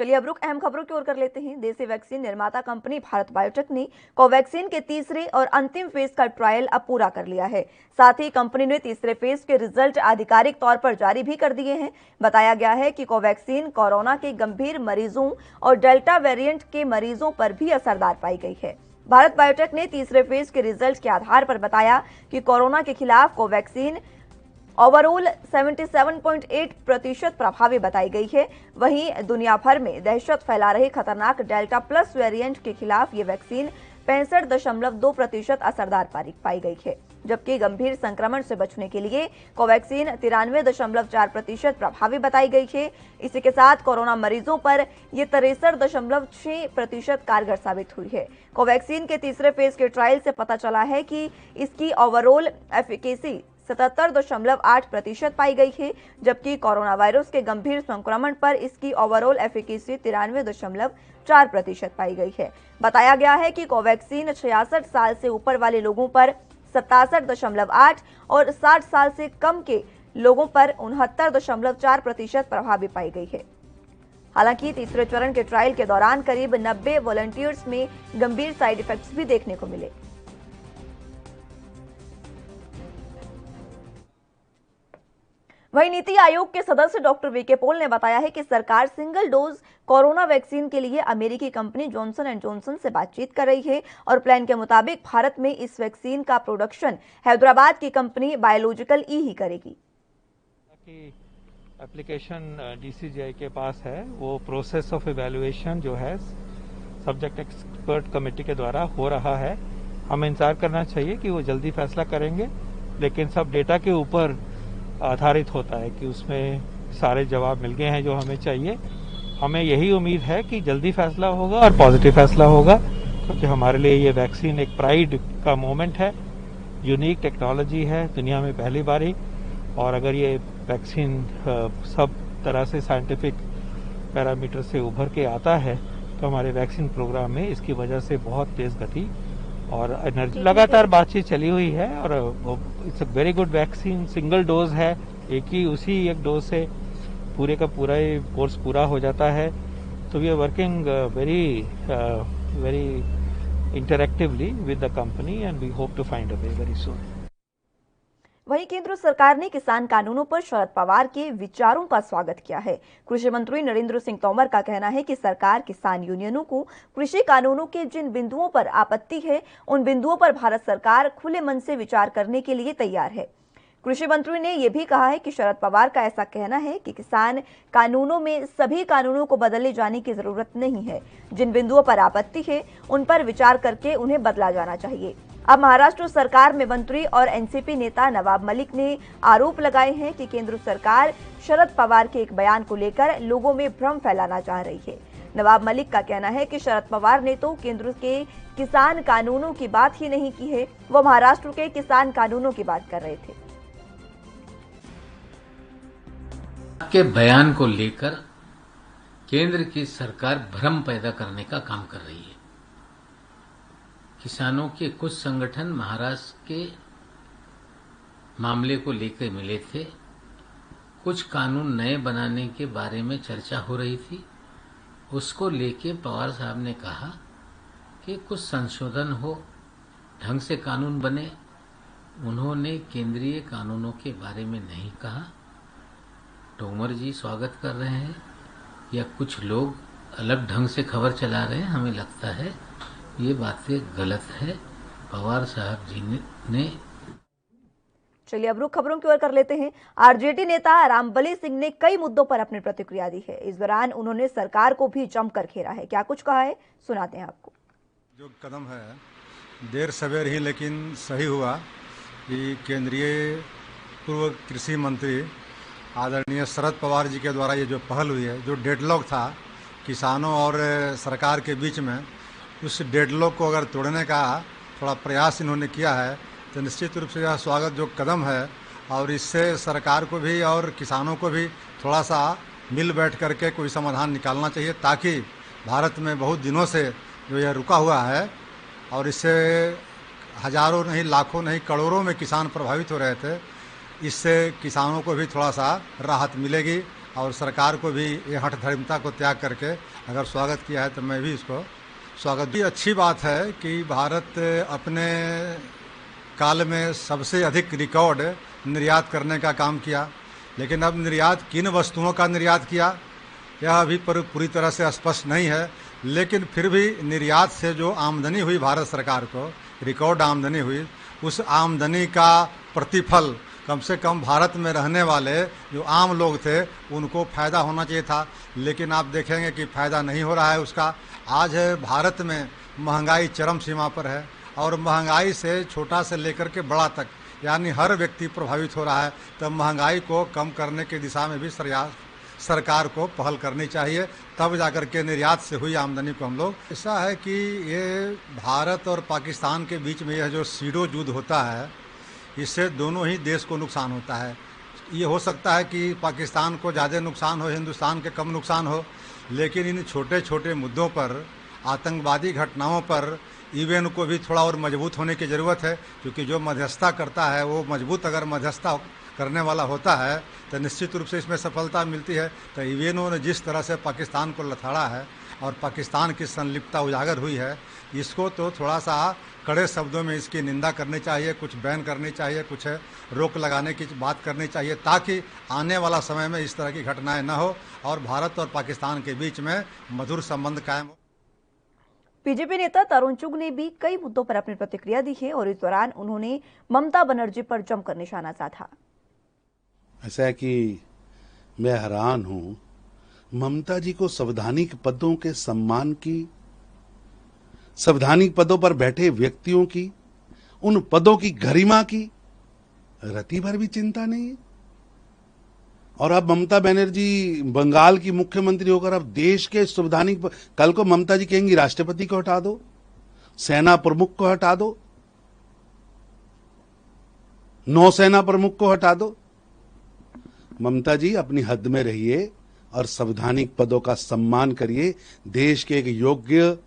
चलिए अब रुख अहम खबरों की ओर कर लेते हैं। देसी वैक्सीन निर्माता कंपनी भारत बायोटेक ने कोवैक्सीन के तीसरे और अंतिम फेज का ट्रायल अब पूरा कर लिया है। साथ ही कंपनी ने तीसरे फेज के रिजल्ट आधिकारिक तौर पर जारी भी कर दिए हैं। बताया गया है कि कोवैक्सीन कोरोना के गंभीर मरीजों और डेल्टा वेरिएंट के मरीजों पर भी असरदार पाई गई है। भारत बायोटेक ने तीसरे फेज के रिजल्ट के आधार पर बताया कि कोरोना के खिलाफ कोवैक्सीन ओवरऑल 77.8% प्रभावी बताई गई है। वहीं दुनिया भर में दहशत फैला रहे खतरनाक डेल्टा प्लस वेरिएंट के खिलाफ ये वैक्सीन 65.2% असरदार पाई गई है, जबकि गंभीर संक्रमण से बचने के लिए कोवैक्सीन 93.4% प्रभावी बताई गई है। इसी के साथ कोरोना मरीजों पर यह 63.6% कारगर साबित हुई है। कोवैक्सीन के तीसरे फेज के ट्रायल से पता चला है कि इसकी ओवरऑल एफिकेसी 77.8% पाई गई है, जबकि कोरोना वायरस के गंभीर संक्रमण पर इसकी ओवरऑल एफिकेसी 93.4% पाई गई है। बताया गया है कि कोवैक्सीन 66 साल से ऊपर वाले लोगों पर 67.8 और 60 साल से कम के लोगों पर 69.4% प्रभावी पाई गई है। हालांकि तीसरे चरण के ट्रायल के दौरान करीब 90 वॉलंटियर्स में गंभीर साइड इफेक्ट्स भी देखने को मिले। वहीं नीति आयोग के सदस्य डॉक्टर वीके पॉल ने बताया है कि सरकार सिंगल डोज कोरोना वैक्सीन के लिए अमेरिकी कंपनी जॉनसन एंड जॉनसन से बातचीत कर रही है और प्लान के मुताबिक भारत में इस वैक्सीन का प्रोडक्शन हैदराबाद की कंपनी बायोलॉजिकल ई ही करेगी। एप्लीकेशन डीसीजीआई के पास है, वो प्रोसेस ऑफ इवैल्यूएशन जो है सब्जेक्ट एक्सपर्ट कमेटी के द्वारा हो रहा है। हमें इंतजार करना चाहिए कि वो जल्दी फैसला करेंगे, लेकिन सब डेटा के ऊपर आधारित होता है कि उसमें सारे जवाब मिल गए हैं जो हमें चाहिए। हमें यही उम्मीद है कि जल्दी फैसला होगा और पॉजिटिव फैसला होगा, क्योंकि हमारे लिए ये वैक्सीन एक प्राइड का मोमेंट है, यूनिक टेक्नोलॉजी है, दुनिया में पहली बार ही। और अगर ये वैक्सीन सब तरह से साइंटिफिक पैरामीटर से उभर के आता है तो हमारे वैक्सीन प्रोग्राम में इसकी वजह से बहुत तेज गति और एनर्जी लगातार बातचीत चली हुई है। और it's a very good vaccine, single dose है, उसी एक डोज से पूरे का पूरा कोर्स पूरा हो जाता है। तो we are working very interactively with the company and we hope to find a way very soon. वहीं केंद्र सरकार ने किसान कानूनों पर शरद पवार के विचारों का स्वागत किया है। कृषि मंत्री नरेंद्र सिंह तोमर का कहना है कि सरकार किसान यूनियनों को कृषि कानूनों के जिन बिंदुओं पर आपत्ति है, उन बिंदुओं पर भारत सरकार खुले मन से विचार करने के लिए तैयार है। कृषि मंत्री ने यह भी कहा है कि शरद पवार का ऐसा कहना है कि किसान कानूनों में सभी कानूनों को बदले जाने की जरूरत नहीं है। जिन बिंदुओं पर आपत्ति है, उन पर विचार करके उन्हें बदला जाना चाहिए। अब महाराष्ट्र सरकार में मंत्री और एनसीपी नेता नवाब मलिक ने आरोप लगाए हैं कि केंद्र सरकार शरद पवार के एक बयान को लेकर लोगों में भ्रम फैलाना चाह रही है। नवाब मलिक का कहना है कि शरद पवार ने तो केंद्र के किसान कानूनों की बात ही नहीं की है, वो महाराष्ट्र के किसान कानूनों की बात कर रहे थे। के बयान को लेकर केंद्र की सरकार भ्रम पैदा करने का काम कर रही है। किसानों के कुछ संगठन महाराष्ट्र के मामले को लेकर मिले थे, कुछ कानून नए बनाने के बारे में चर्चा हो रही थी। उसको लेके पवार साहब ने कहा कि कुछ संशोधन हो, ढंग से कानून बने। उन्होंने केंद्रीय कानूनों के बारे में नहीं कहा। तोमर जी स्वागत कर रहे हैं या कुछ लोग अलग ढंग से खबर चला रहे हैं, हमें लगता है ये बातें गलत है। पवार साहब जी ने चलिए अब रुख खबरों की ओर कर लेते हैं। आरजेडी नेता रामबली सिंह ने कई मुद्दों पर अपनी प्रतिक्रिया दी है। इस दौरान उन्होंने सरकार को भी जमकर घेरा है। क्या कुछ कहा है, सुनाते हैं आपको। जो कदम है देर सवेर ही लेकिन सही हुआ कि केंद्रीय पूर्व कृषि मंत्री आदरणीय शरद पवार जी के द्वारा ये जो पहल हुई है, जो डेडलॉक था किसानों और सरकार के बीच में, उस डेडलॉक को अगर तोड़ने का थोड़ा प्रयास इन्होंने किया है तो निश्चित रूप से यह स्वागत जो कदम है। और इससे सरकार को भी और किसानों को भी थोड़ा सा मिल बैठ करके कोई समाधान निकालना चाहिए, ताकि भारत में बहुत दिनों से जो यह रुका हुआ है और इससे हजारों नहीं, लाखों नहीं, करोड़ों में किसान प्रभावित हो रहे थे, इससे किसानों को भी थोड़ा सा राहत मिलेगी और सरकार को भी ये हठधर्मिता को त्याग करके अगर स्वागत किया है तो मैं भी इसको स्वागत भी। अच्छी बात है कि भारत अपने काल में सबसे अधिक रिकॉर्ड निर्यात करने का काम किया, लेकिन अब निर्यात किन वस्तुओं का निर्यात किया यह अभी पूरी तरह से स्पष्ट नहीं है। लेकिन फिर भी निर्यात से जो आमदनी हुई भारत सरकार को, रिकॉर्ड आमदनी हुई, उस आमदनी का प्रतिफल कम से कम भारत में रहने वाले जो आम लोग थे उनको फ़ायदा होना चाहिए था, लेकिन आप देखेंगे कि फ़ायदा नहीं हो रहा है उसका। आज भारत में महंगाई चरम सीमा पर है और महंगाई से छोटा से लेकर के बड़ा तक यानी हर व्यक्ति प्रभावित हो रहा है। तो महंगाई को कम करने की दिशा में भी सरकार को पहल करनी चाहिए, तब जाकर के निर्यात से हुई आमदनी को हम लोग। ऐसा है कि ये भारत और पाकिस्तान के बीच में यह जो सीडो युद्ध होता है इससे दोनों ही देश को नुकसान होता है। ये हो सकता है कि पाकिस्तान को ज़्यादा नुकसान हो, हिंदुस्तान के कम नुकसान हो, लेकिन इन छोटे छोटे मुद्दों पर, आतंकवादी घटनाओं पर यूएन को भी थोड़ा और मजबूत होने की ज़रूरत है, क्योंकि जो मध्यस्थता करता है वो मजबूत अगर मध्यस्थता करने वाला होता है तो निश्चित रूप से इसमें सफलता मिलती है। तो यूएन ने जिस तरह से पाकिस्तान को लथाड़ा है और पाकिस्तान की संलिप्तता उजागर हुई है, इसको तो थोड़ा सा कड़े शब्दों में इसकी निंदा करनी चाहिए, कुछ बैन करनी चाहिए, कुछ रोक लगाने की बात करनी चाहिए, ताकि आने वाला समय में इस तरह की घटनाएं न हो और भारत और पाकिस्तान के बीच में मधुर संबंध कायम हो। बीजेपी नेता तरुण चुग ने भी कई मुद्दों पर अपनी प्रतिक्रिया दी है और इस दौरान उन्होंने ममता बनर्जी पर जमकर निशाना साधा। ऐसा है कि मैं हैरान हूं, ममता जी को संवैधानिक पदों के सम्मान की, संवैधानिक पदों पर बैठे व्यक्तियों की, उन पदों की गरिमा की रति भर भी चिंता नहीं है। और अब ममता बनर्जी बंगाल की मुख्यमंत्री होकर अब देश के संवैधानिक, कल को ममता जी कहेंगी राष्ट्रपति को हटा दो, सेना प्रमुख को हटा दो, नौसेना प्रमुख को हटा दो। ममता जी अपनी हद में रहिए और संवैधानिक पदों का सम्मान करिए। देश के एक योग्य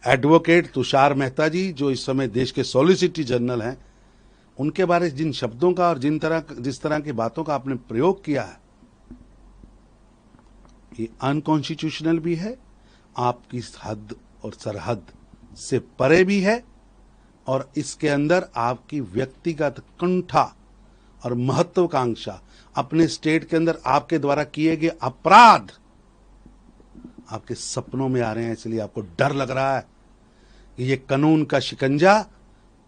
एडवोकेट तुषार मेहता जी, जो इस समय देश के सॉलिसिटर जनरल हैं, उनके बारे जिन शब्दों का और जिस तरह की बातों का आपने प्रयोग किया है, ये अनकॉन्स्टिट्यूशनल भी है, आपकी हद और सरहद से परे भी है, और इसके अंदर आपकी व्यक्तिगत कुंठा और महत्वाकांक्षा, अपने स्टेट के अंदर आपके द्वारा किए गए अपराध आपके सपनों में आ रहे हैं। इसलिए आपको डर लग रहा है कि ये कानून का शिकंजा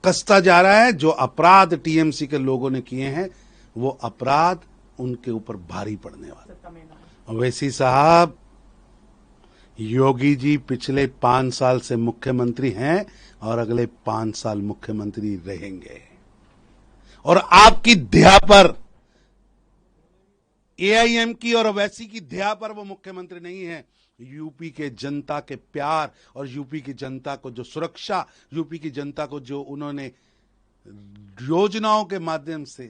कसता जा रहा है। जो अपराध टीएमसी के लोगों ने किए हैं वो अपराध उनके ऊपर भारी पड़ने वाले। ओवैसी साहब, योगी जी पिछले 5 साल से मुख्यमंत्री हैं और अगले 5 साल मुख्यमंत्री रहेंगे, और आपकी ध्या पर, एआईएम की और ओवैसी की ध्या पर वो मुख्यमंत्री नहीं है। यूपी के जनता के प्यार और यूपी की जनता को जो सुरक्षा, यूपी की जनता को जो उन्होंने योजनाओं के माध्यम से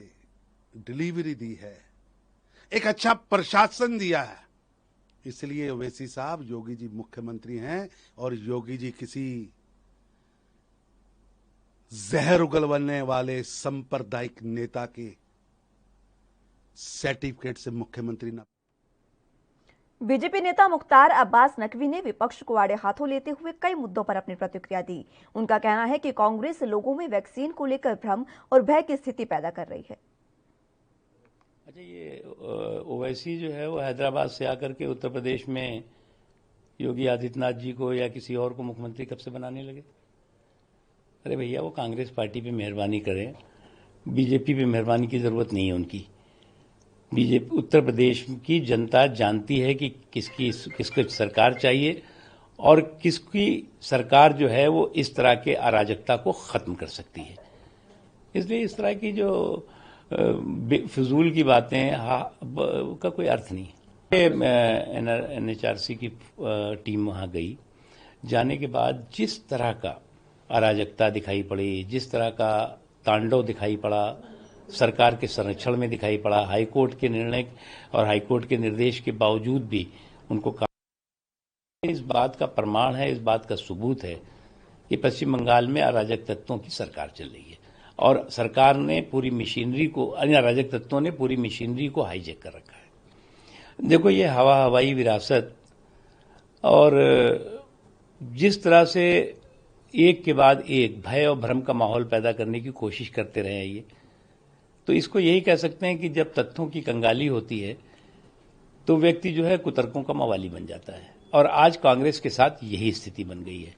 डिलीवरी दी है, एक अच्छा प्रशासन दिया है, इसलिए ओवैसी साहब, योगी जी मुख्यमंत्री हैं और योगी जी किसी जहर उगलने वाले सांप्रदायिक नेता के सर्टिफिकेट से मुख्यमंत्री न। बीजेपी नेता मुख्तार अब्बास नकवी ने विपक्ष को आड़े हाथों लेते हुए कई मुद्दों पर अपनी प्रतिक्रिया दी। उनका कहना है कि कांग्रेस लोगों में वैक्सीन को लेकर भ्रम और भय की स्थिति पैदा कर रही है। अच्छा, ये ओवैसी जो है वो हैदराबाद से आकर के उत्तर प्रदेश में योगी आदित्यनाथ जी को या किसी और को मुख्यमंत्री कब से बनाने लगे? अरे भैया, वो कांग्रेस पार्टी पे मेहरबानी करें, बीजेपी पे मेहरबानी की जरूरत नहीं है उनकी। बीजेपी, उत्तर प्रदेश की जनता जानती है कि किसको सरकार चाहिए और किसकी सरकार जो है वो इस तरह के अराजकता को खत्म कर सकती है। इसलिए इस तरह की जो फिजूल की बातें का कोई अर्थ नहीं है। एनएचआरसी की टीम वहां गई, जाने के बाद जिस तरह का अराजकता दिखाई पड़ी, जिस तरह का तांडव दिखाई पड़ा, सरकार के संरक्षण में दिखाई पड़ा, हाईकोर्ट के निर्णय और हाईकोर्ट के निर्देश के बावजूद भी उनको इस बात का प्रमाण है, इस बात का सबूत है कि पश्चिम बंगाल में अराजक तत्वों की सरकार चल रही है और सरकार ने पूरी मशीनरी को, अराजक तत्वों ने पूरी मशीनरी को हाईजैक कर रखा है। देखो, ये हवाई विरासत और जिस तरह से एक के बाद एक भय और भ्रम का माहौल पैदा करने की कोशिश करते रहे हैं ये, तो इसको यही कह सकते हैं कि जब तथ्यों की कंगाली होती है तो व्यक्ति जो है कुतर्कों का मवाली बन जाता है। और आज कांग्रेस के साथ यही स्थिति बन गई है।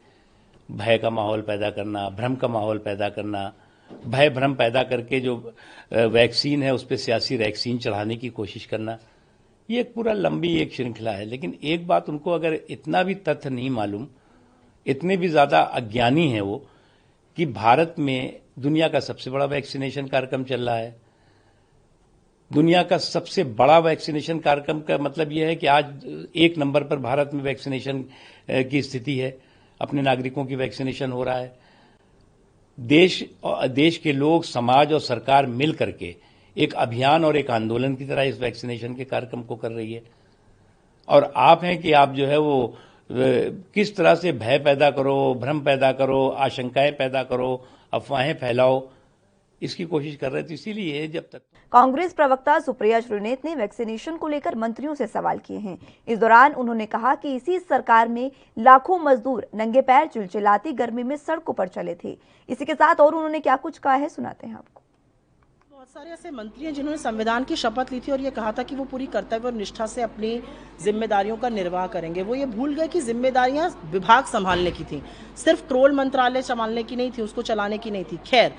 भय का माहौल पैदा करना, भ्रम का माहौल पैदा करना, भय भ्रम पैदा करके जो वैक्सीन है उस पर सियासी वैक्सीन चढ़ाने की कोशिश करना, ये एक पूरा लंबी एक श्रृंखला है। लेकिन एक बात उनको अगर इतना भी तथ्य नहीं मालूम, इतने भी ज्यादा अज्ञानी है वो, कि भारत में दुनिया का सबसे बड़ा वैक्सीनेशन कार्यक्रम चल रहा है। दुनिया का सबसे बड़ा वैक्सीनेशन कार्यक्रम का मतलब यह है कि आज एक नंबर पर भारत में वैक्सीनेशन की स्थिति है, अपने नागरिकों की वैक्सीनेशन हो रहा है। देश के लोग, समाज और सरकार मिल करके एक अभियान और एक आंदोलन की तरह इस वैक्सीनेशन के कार्यक्रम को कर रही है। और आप हैं कि आप जो है वो किस तरह से भय पैदा करो, भ्रम पैदा करो, आशंकाएं पैदा करो, अफवाहें फैलाओ, इसकी कोशिश कर रहे थे। इसीलिए जब तक कांग्रेस प्रवक्ता सुप्रिया श्रीनेत ने वैक्सीनेशन को लेकर मंत्रियों से सवाल किए हैं। इस दौरान उन्होंने कहा कि इसी सरकार में लाखों मजदूर नंगे पैर चिलचिलाती गर्मी में सड़कों पर चले थे। इसी के साथ और उन्होंने क्या कुछ कहा है, सुनाते हैं आपको। बहुत सारे ऐसे मंत्री हैं जिन्होंने संविधान की शपथ ली थी और ये कहा था कि वो पूरी कर्तव्य और निष्ठा से अपनी जिम्मेदारियों का निर्वाह करेंगे। वो ये भूल गए कि जिम्मेदारियां विभाग संभालने की थी, सिर्फ ट्रोल मंत्रालय संभालने की नहीं थी, उसको चलाने की नहीं थी। खैर,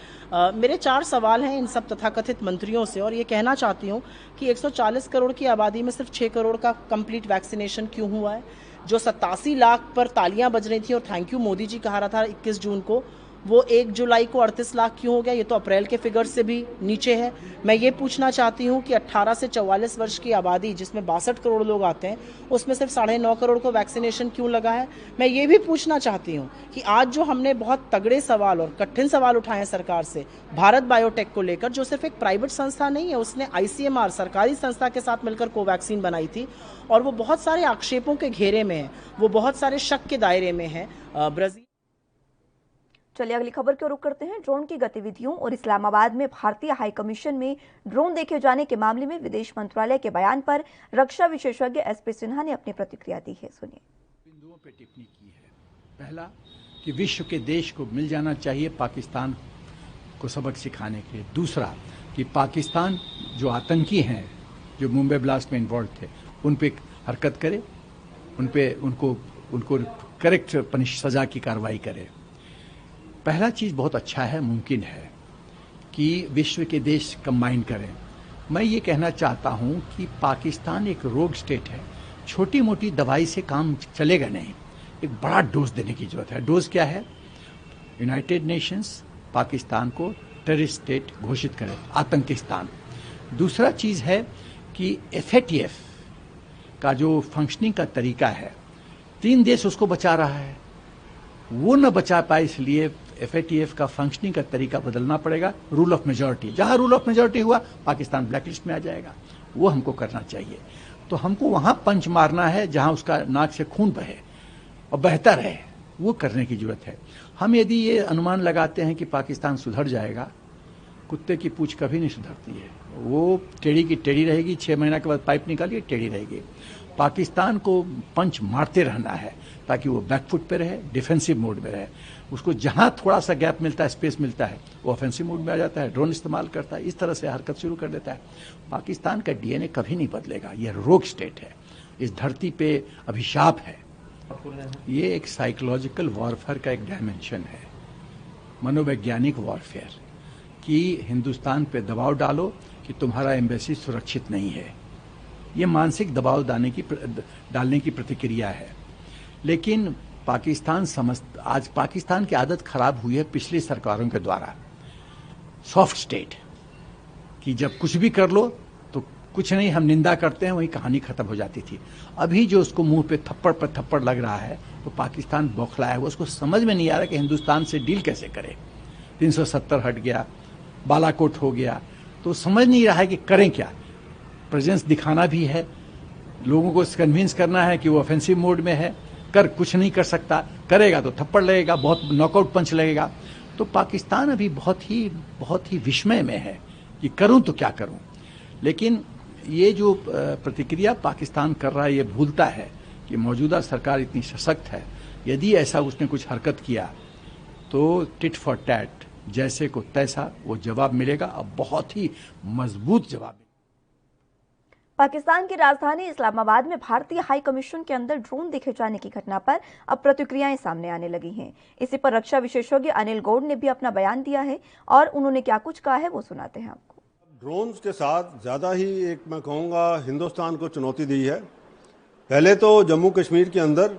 मेरे 4 सवाल हैं इन सब तथाकथित मंत्रियों से और ये कहना चाहती हूँ कि 140 करोड़ की आबादी में सिर्फ 6 करोड़ का कंप्लीट वैक्सीनेशन क्यों हुआ है? जो 87 लाख पर तालियां बज रही थी और थैंक यू मोदी जी कहा रहा था 21 जून को, वो 1 जुलाई को 38 लाख क्यों हो गया? ये तो अप्रैल के फिगर से भी नीचे है। मैं ये पूछना चाहती हूँ कि 18 से 44 वर्ष की आबादी जिसमें 62 करोड़ लोग आते हैं, उसमें सिर्फ 9.5 करोड़ को वैक्सीनेशन क्यों लगा है? मैं ये भी पूछना चाहती हूँ कि आज जो हमने बहुत तगड़े सवाल और कठिन सवाल उठाए हैं सरकार से भारत बायोटेक को लेकर, जो सिर्फ एक प्राइवेट संस्था नहीं है, उसने ICMR सरकारी संस्था के साथ मिलकर कोवैक्सीन बनाई थी और वो बहुत सारे आक्षेपों के घेरे में है, वो बहुत सारे शक के दायरे में है। ब्राजील। चलिए अगली खबर की ओर रुख करते हैं। ड्रोन की गतिविधियों और इस्लामाबाद में भारतीय हाई कमीशन में ड्रोन देखे जाने के मामले में विदेश मंत्रालय के बयान पर रक्षा विशेषज्ञ SP सिन्हा ने अपनी प्रतिक्रिया दी है, सुनिए। बिंदुओं पर टिप्पणी की है। पहला कि विश्व के देश को मिल जाना चाहिए पाकिस्तान को सबक सिखाने के लिए। दूसरा कि पाकिस्तान जो आतंकी हैं, जो मुंबई ब्लास्ट में इन्वॉल्व थे, उन पे हरकत करे, उनको करेक्ट सजा की कार्रवाई करे। पहला चीज बहुत अच्छा है, मुमकिन है कि विश्व के देश कंबाइन करें। मैं ये कहना चाहता हूं कि पाकिस्तान एक रोग स्टेट है, छोटी मोटी दवाई से काम चलेगा नहीं, एक बड़ा डोज देने की जरूरत है। डोज क्या है? यूनाइटेड नेशंस पाकिस्तान को टेररिस्ट स्टेट घोषित करे, आतंकिस्तान। दूसरा चीज है कि FATF का जो फंक्शनिंग का तरीका है, 3 देश उसको बचा रहा है, वो न बचा पाए, इसलिए FATF का फंक्शनिंग का तरीका बदलना पड़ेगा। रूल ऑफ मेजॉरिटी, जहां रूल ऑफ मेजॉरिटी हुआ पाकिस्तान ब्लैकलिस्ट में आ जाएगा, वो हमको करना चाहिए। तो हमको वहां पंच मारना है जहां उसका नाक से खून बहे और बेहतर है, वो करने की जरूरत है। हम यदि ये अनुमान लगाते हैं कि पाकिस्तान सुधर जाएगा, कुत्ते की पूंछ कभी नहीं सुधरती है, वो टेढ़ी की टेढ़ी रहेगी। 6 महीना के बाद पाइप निकालिए, टेढ़ी रहेगी। पाकिस्तान को पंच मारते रहना है ताकि वो बैकफुट पे रहे, डिफेंसिव मोड में रहे। उसको जहां थोड़ा सा गैप मिलता है, स्पेस मिलता है, वो ऑफेंसिव मोड में आ जाता है, ड्रोन इस्तेमाल करता है, इस तरह से हरकत शुरू कर देता है। पाकिस्तान का DNA कभी नहीं बदलेगा, ये रोग स्टेट है, इस धरती पे अभिशाप है। ये एक साइकोलॉजिकल वॉरफेयर का एक डायमेंशन है, मनोवैज्ञानिक वॉरफेयर, कि हिंदुस्तान पे दबाव डालो कि तुम्हारा एम्बेसी सुरक्षित नहीं है। ये मानसिक दबाव डालने की प्रतिक्रिया है। लेकिन पाकिस्तान आज पाकिस्तान की आदत खराब हुई है पिछली सरकारों के द्वारा, सॉफ्ट स्टेट, कि जब कुछ भी कर लो तो कुछ नहीं, हम निंदा करते हैं, वही कहानी खत्म हो जाती थी। अभी जो उसको मुंह पे थप्पड़ लग रहा है, तो पाकिस्तान बौखलाया है, उसको समझ में नहीं आ रहा कि हिंदुस्तान से डील कैसे करे। 370 हट गया, बालाकोट हो गया, तो समझ नहीं रहा है कि करें क्या। प्रेजेंस दिखाना भी है, लोगों को कन्विंस करना है कि वो ऑफेंसिव मोड में है, कुछ नहीं कर सकता, करेगा तो थप्पड़ लगेगा, बहुत नॉकआउट पंच लगेगा। तो पाकिस्तान अभी बहुत ही विस्मय में है कि करूं तो क्या करूं। लेकिन ये जो प्रतिक्रिया पाकिस्तान कर रहा है ये भूलता है कि मौजूदा सरकार इतनी सशक्त है। यदि ऐसा उसने कुछ हरकत किया तो टिट फॉर टैट, जैसे को तैसा वो जवाब मिलेगा, अब बहुत ही मजबूत जवाब। पाकिस्तान की राजधानी इस्लामाबाद में भारतीय हाई कमीशन के अंदर ड्रोन देखे जाने की घटना पर अब प्रतिक्रियाएं सामने आने लगी हैं। इसी पर रक्षा विशेषज्ञ अनिल गौड़ ने भी अपना बयान दिया है और उन्होंने क्या कुछ कहा है वो सुनाते हैं आपको। ड्रोन्स के साथ ज़्यादा ही एक मैं कहूँगा हिंदुस्तान को चुनौती दी है। पहले तो जम्मू कश्मीर के अंदर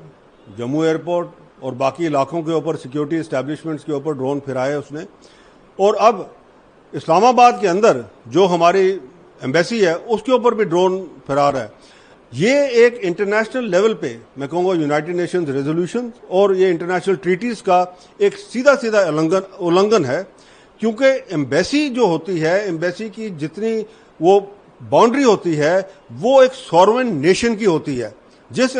जम्मू एयरपोर्ट और बाकी इलाकों के ऊपर सिक्योरिटी इस्टेब्लिशमेंट्स के ऊपर ड्रोन फिराए उसने, और अब इस्लामाबाद के अंदर जो हमारी एम्बेसी है उसके ऊपर भी ड्रोन फिरा रहा है। ये एक इंटरनेशनल लेवल पे मैं कहूँगा यूनाइटेड नेशंस रेजोल्यूशन और ये इंटरनेशनल ट्रीटीज का एक सीधा सीधा उल्लंघन है, क्योंकि एम्बेसी जो होती है, एम्बेसी की जितनी वो बाउंड्री होती है वो एक सॉवरेन नेशन की होती है। जिस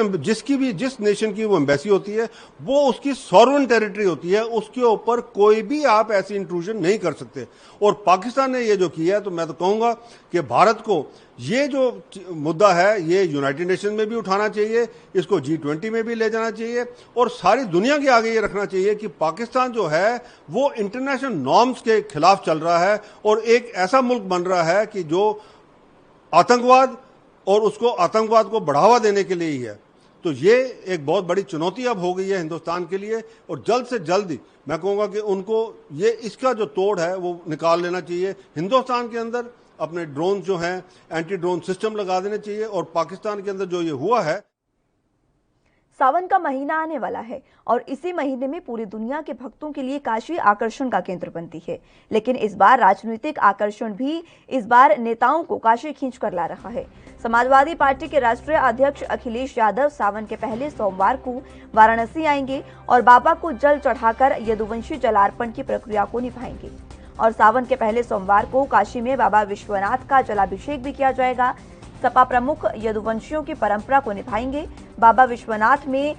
नेशन की वो एम्बेसी होती है वो उसकी सॉवरेन टेरिटरी होती है, उसके ऊपर कोई भी आप ऐसी इंट्रूजन नहीं कर सकते। और पाकिस्तान ने ये जो किया है तो मैं तो कहूंगा कि भारत को ये जो मुद्दा है ये यूनाइटेड नेशन में भी उठाना चाहिए, इसको G20 में भी ले जाना चाहिए और सारी दुनिया के आगे ये रखना चाहिए कि पाकिस्तान जो है वो इंटरनेशनल नॉर्म्स के खिलाफ चल रहा है और एक ऐसा मुल्क बन रहा है कि जो आतंकवाद और उसको आतंकवाद को बढ़ावा देने के लिए ही है। तो ये एक बहुत बड़ी चुनौती अब हो गई है हिंदुस्तान के लिए और जल्द से जल्द मैं कहूँगा कि उनको ये इसका जो तोड़ है वो निकाल लेना चाहिए। हिंदुस्तान के अंदर अपने ड्रोन जो हैं एंटी ड्रोन सिस्टम लगा देने चाहिए और पाकिस्तान के अंदर जो ये हुआ है। सावन का महीना आने वाला है और इसी महीने में पूरी दुनिया के भक्तों के लिए काशी आकर्षण का केंद्र बनती है, लेकिन इस बार राजनीतिक आकर्षण भी इस बार नेताओं को काशी खींच कर ला रहा है। समाजवादी पार्टी के राष्ट्रीय अध्यक्ष अखिलेश यादव सावन के पहले सोमवार को वाराणसी आएंगे और बाबा को जल चढ़ाकर यदुवंशी जलार्पण की प्रक्रिया को निभाएंगे और सावन के पहले सोमवार को काशी में बाबा विश्वनाथ का जलाभिषेक भी किया जाएगा। सपा प्रमुख यदुवंशियों की परंपरा को निभाएंगे। बाबा विश्वनाथ में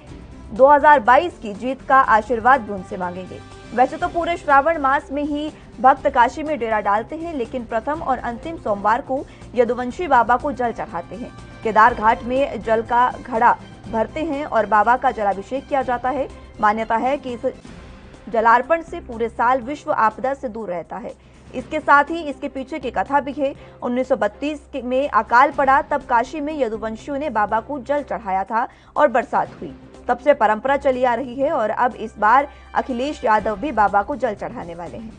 2022 की जीत का आशीर्वाद भी उनसे मांगेंगे। वैसे तो पूरे श्रावण मास में ही भक्त काशी में डेरा डालते हैं, लेकिन प्रथम और अंतिम सोमवार को यदुवंशी बाबा को जल चढ़ाते हैं। केदार घाट में जल का घड़ा भरते हैं और बाबा का जलाभिषेक किया जाता है। मान्यता है कि इस जलार्पण से पूरे साल विश्व आपदा से दूर रहता है। इसके साथ ही इसके पीछे की कथा भी है। 1932 में अकाल पड़ा, तब काशी में यदुवंशियों ने बाबा को जल चढ़ाया था और बरसात हुई। तब से परंपरा चली आ रही है और अब इस बार अखिलेश यादव भी बाबा को जल चढ़ाने वाले हैं।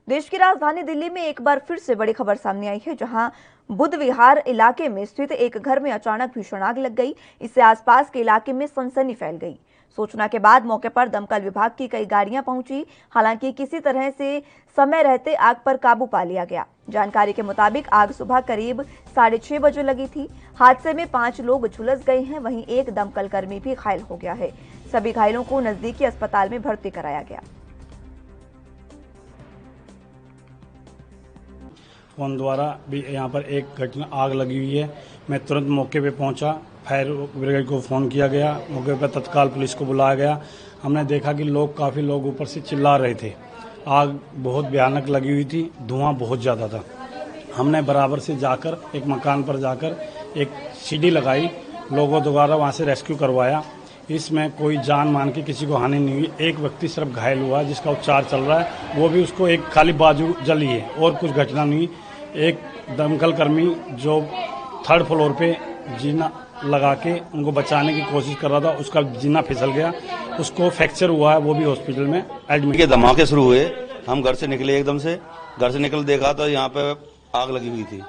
देश की राजधानी दिल्ली में एक बार फिर से बड़ी खबर सामने आई है, जहां बुद्ध विहार इलाके में स्थित एक घर में अचानक भीषण आग लग गई। इससे आसपास के इलाके में सनसनी फैल गई। सूचना के बाद मौके पर दमकल विभाग की कई गाड़ियां पहुंची। हालांकि किसी तरह से समय रहते आग पर काबू पा लिया गया। जानकारी के मुताबिक आग सुबह करीब 6:30 बजे लगी थी। हादसे में 5 लोग झुलस गए हैं, वहीं एक दमकल कर्मी भी घायल हो गया है। सभी घायलों को नजदीकी अस्पताल में भर्ती कराया गया। फोन द्वारा भी यहाँ पर एक घटना आग लगी हुई है। मैं तुरंत मौके पे पहुँचा, फायर ब्रिगेड को फ़ोन किया गया, मौके पर तत्काल पुलिस को बुलाया गया। हमने देखा कि काफ़ी लोग ऊपर से चिल्ला रहे थे। आग बहुत भयानक लगी हुई थी, धुआं बहुत ज़्यादा था। हमने बराबर से जाकर एक मकान पर जाकर एक सीढ़ी लगाई, लोगों द्वारा वहाँ से रेस्क्यू करवाया। इसमें कोई जान मान के किसी को हानि नहीं हुई। एक व्यक्ति सिर्फ घायल हुआ जिसका उपचार चल रहा है, वो भी उसको एक खाली बाजू जली है और कुछ घटना नहीं। एक दमकल कर्मी जो 3rd फ्लोर पे जीना लगा के उनको बचाने की कोशिश कर रहा था, उसका जीना फिसल गया, उसको फ्रैक्चर हुआ है, वो भी हॉस्पिटल में एडमिट। के धमाके शुरू हुए, हम घर से निकले, एकदम से घर से निकल देखा तो यहाँ पे आग लगी हुई थी।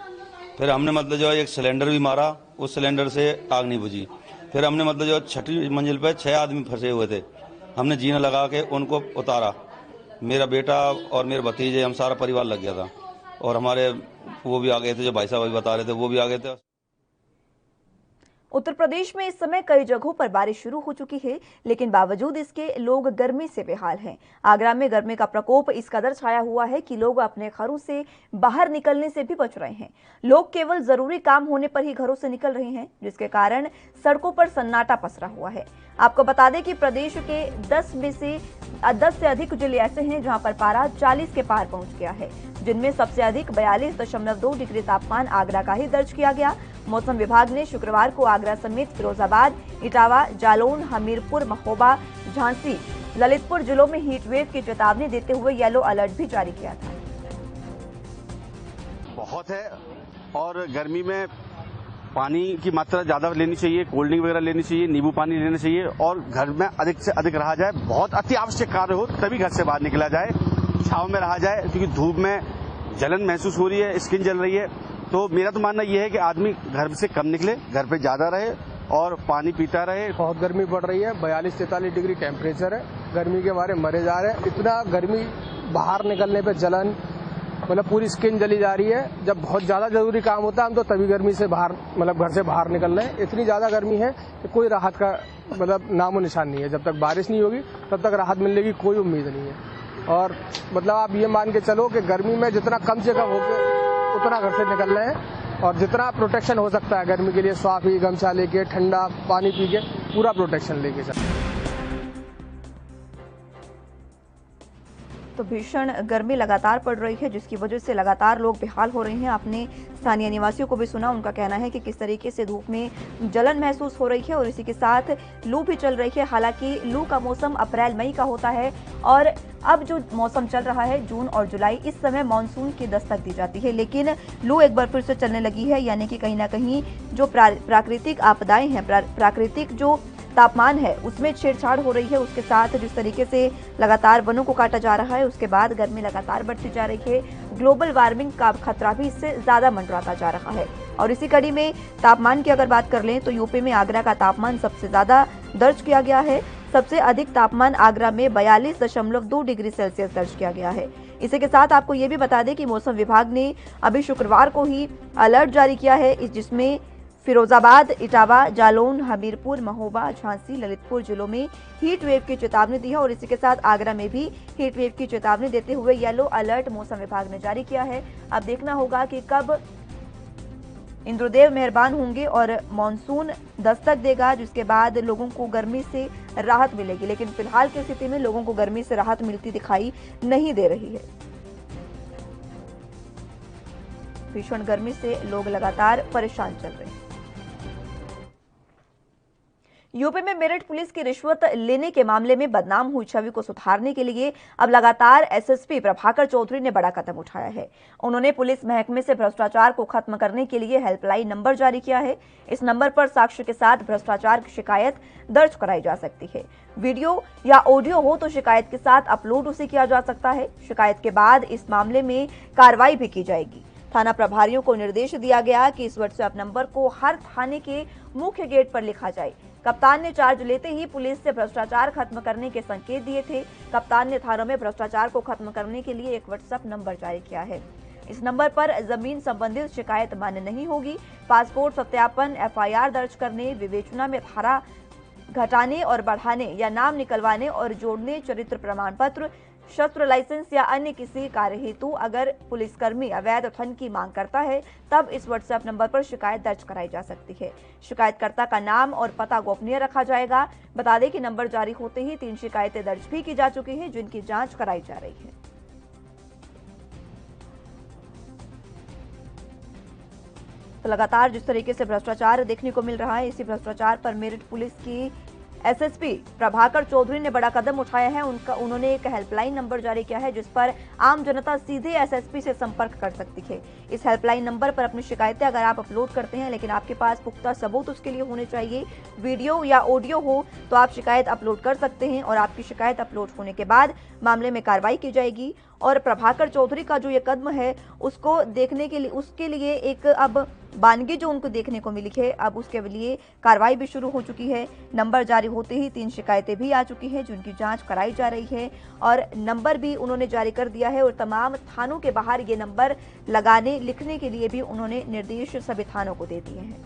फिर हमने मतलब जो एक सिलेंडर भी मारा, उस सिलेंडर से आग नहीं बुझी। फिर हमने मतलब जो 6ठी मंजिल पे 6 आदमी फंसे हुए थे, हमने जीना लगा के उनको उतारा। मेरा बेटा और मेरे भतीजे, हम सारा परिवार लग गया था और हमारे वो भी आ गए थे, जो भाई साहब अभी बता रहे थे वो भी आ गए थे। उत्तर प्रदेश में इस समय कई जगहों पर बारिश शुरू हो चुकी है, लेकिन बावजूद इसके लोग गर्मी से बेहाल हैं। आगरा में गर्मी का प्रकोप इस कदर छाया हुआ है कि लोग अपने घरों से बाहर निकलने से भी बच रहे हैं। लोग केवल जरूरी काम होने पर ही घरों से निकल रहे हैं, जिसके कारण सड़कों पर सन्नाटा पसरा हुआ है। आपको बता दें कि प्रदेश के 10 से अधिक जिले ऐसे हैं जहां पर पारा 40 के पार पहुंच गया है, जिनमें सबसे अधिक 42.2 डिग्री तापमान आगरा का ही दर्ज किया गया। मौसम विभाग ने शुक्रवार को आगरा समेत फिरोजाबाद, इटावा, जालौन, हमीरपुर, महोबा, झांसी, ललितपुर जिलों में हीट वेव की चेतावनी देते हुए येलो अलर्ट भी जारी किया था। बहुत है और गर्मी में पानी की मात्रा ज्यादा लेनी चाहिए, कोल्ड ड्रिंक वगैरह लेनी चाहिए, नींबू पानी लेना चाहिए और घर में अधिक से अधिक रहा जाए। बहुत अति आवश्यक कार्य हो तभी घर से बाहर निकला जाए, छांव में रहा जाए, क्योंकि धूप में जलन महसूस हो रही है, स्किन जल रही है। तो मेरा तो मानना यह है कि आदमी घर से कम निकले, घर पे ज्यादा रहे और पानी पीता रहे। बहुत गर्मी बढ़ रही है, 42-43 डिग्री टेम्परेचर है। गर्मी के मारे मरे जा रहे हैं। इतना गर्मी, बाहर निकलने पे जलन, मतलब पूरी स्किन जली जा रही है। जब बहुत ज्यादा जरूरी काम होता है हम तो तभी गर्मी से बाहर, मतलब घर से बाहर निकल रहे हैं। इतनी ज्यादा गर्मी है कि कोई राहत का मतलब नामो निशान नहीं है। जब तक बारिश नहीं होगी तब तक राहत मिलने की कोई उम्मीद नहीं है। और मतलब आप ये मान के चलो कि गर्मी में जितना कम से कम होकर उतना घर से निकल रहे हैं और जितना प्रोटेक्शन हो सकता है गर्मी के लिए, स्वाफी, गमछा लेके, ठंडा पानी पी के पूरा प्रोटेक्शन लेके चलते। तो भीषण गर्मी लगातार पड़ रही है, जिसकी वजह से लगातार लोग बेहाल हो रहे हैं। आपने स्थानीय निवासियों को भी सुना, उनका कहना है कि किस तरीके से धूप में जलन महसूस हो रही है और इसी के साथ लू भी चल रही है। हालांकि लू का मौसम अप्रैल मई का होता है और अब जो मौसम चल रहा है जून और जुलाई, इस समय मानसून की दस्तक दी जाती है, लेकिन लू एक बार फिर से चलने लगी है। यानी कि कहीं ना कहीं जो प्राकृतिक आपदाएं हैं, प्राकृतिक जो तापमान है उसमें छेड़छाड़ हो रही है। उसके साथ जिस तरीके से लगातार वनों को काटा जा रहा है, उसके बाद गर्मी लगातार बढ़ती जा रही है। ग्लोबल वार्मिंग का खतरा भी इससे ज्यादा मंडराता जा रहा है। और इसी कड़ी में तापमान की अगर बात कर लें तो यूपी में आगरा का तापमान सबसे ज्यादा दर्ज किया गया है। सबसे अधिक तापमान आगरा में 42.2 डिग्री सेल्सियस दर्ज किया गया है। इसी के साथ आपको ये भी बता दें कि मौसम विभाग ने अभी शुक्रवार को ही अलर्ट जारी किया है, जिसमें फिरोजाबाद, इटावा, जालौन, हमीरपुर, महोबा, झांसी, ललितपुर जिलों में हीट वेव की चेतावनी दी है और इसी के साथ आगरा में भी हीट वेव की चेतावनी देते हुए येलो अलर्ट मौसम विभाग ने जारी किया है। अब देखना होगा कि कब इंद्रदेव मेहरबान होंगे और मॉनसून दस्तक देगा, जिसके बाद लोगों को गर्मी से राहत मिलेगी। लेकिन फिलहाल की स्थिति में लोगों को गर्मी से राहत मिलती दिखाई नहीं दे रही है। भीषण गर्मी से लोग लगातार परेशान चल रहे हैं। यूपी में मेरठ पुलिस की रिश्वत लेने के मामले में बदनाम हुई छवि को सुधारने के लिए अब लगातार एसएसपी प्रभाकर चौधरी ने बड़ा कदम उठाया है। उन्होंने पुलिस महकमे से भ्रष्टाचार को खत्म करने के लिए हेल्पलाइन नंबर जारी किया है। इस नंबर पर साक्ष्य के साथ भ्रष्टाचार की शिकायत दर्ज कराई जा सकती है। वीडियो या ऑडियो हो तो शिकायत के साथ अपलोड उसे किया जा सकता है। शिकायत के बाद इस मामले में कार्रवाई भी की जाएगी। थाना प्रभारियों को निर्देश दिया गया कि इस व्हाट्सएप नंबर को हर थाने के मुख्य गेट पर लिखा जाए। कप्तान ने चार्ज लेते ही पुलिस से भ्रष्टाचार खत्म करने के संकेत दिए थे। कप्तान ने थानों में भ्रष्टाचार को खत्म करने के लिए एक व्हाट्सएप नंबर जारी किया है। इस नंबर पर जमीन संबंधित शिकायत मान्य नहीं होगी। पासपोर्ट सत्यापन, एफआईआर दर्ज करने, विवेचना में धारा घटाने और बढ़ाने या नाम निकलवाने और जोड़ने, चरित्र प्रमाण पत्र, शस्त्र लाइसेंस या अन्य किसी कार्य हेतु अगर पुलिसकर्मी अवैध धन की मांग करता है तब इस व्हाट्सएप नंबर पर शिकायत दर्ज कराई जा सकती है। शिकायतकर्ता का नाम और पता गोपनीय रखा जाएगा। बता दें कि नंबर जारी होते ही 3 शिकायतें दर्ज भी की जा चुकी हैं, जिनकी जांच कराई जा रही है। तो लगातार जिस तरीके से भ्रष्टाचार देखने को मिल रहा है, इसी भ्रष्टाचार पर मेरठ पुलिस की एसएसपी प्रभाकर चौधरी ने बड़ा कदम उठाया है। उन्होंने एक हेल्पलाइन नंबर जारी किया है जिस पर आम जनता सीधे एसएसपी से संपर्क कर सकती है। इस हेल्पलाइन नंबर पर अपनी शिकायतें अगर आप अपलोड करते हैं, लेकिन आपके पास पुख्ता सबूत उसके लिए होने चाहिए, वीडियो या ऑडियो हो तो आप शिकायत अपलोड कर सकते हैं और आपकी शिकायत अपलोड होने के बाद मामले में कार्रवाई की जाएगी। और प्रभाकर चौधरी का जो ये कदम है उसको देखने के लिए, उसके लिए एक अब बानगी जो उनको देखने को मिली है, अब उसके लिए कार्रवाई भी शुरू हो चुकी है। नंबर जारी होते ही 3 शिकायतें भी आ चुकी हैं जिनकी जांच कराई जा रही है और नंबर भी उन्होंने जारी कर दिया है और तमाम थानों के बाहर ये नंबर लगाने लिखने के लिए भी उन्होंने निर्देश सभी थानों को दे दिए हैं।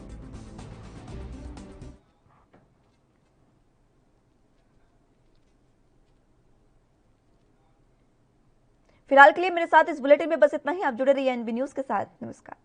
फिलहाल के लिए मेरे साथ इस बुलेटिन में बस इतना ही। आप जुड़े रहिए एनबी न्यूज के साथ। नमस्कार।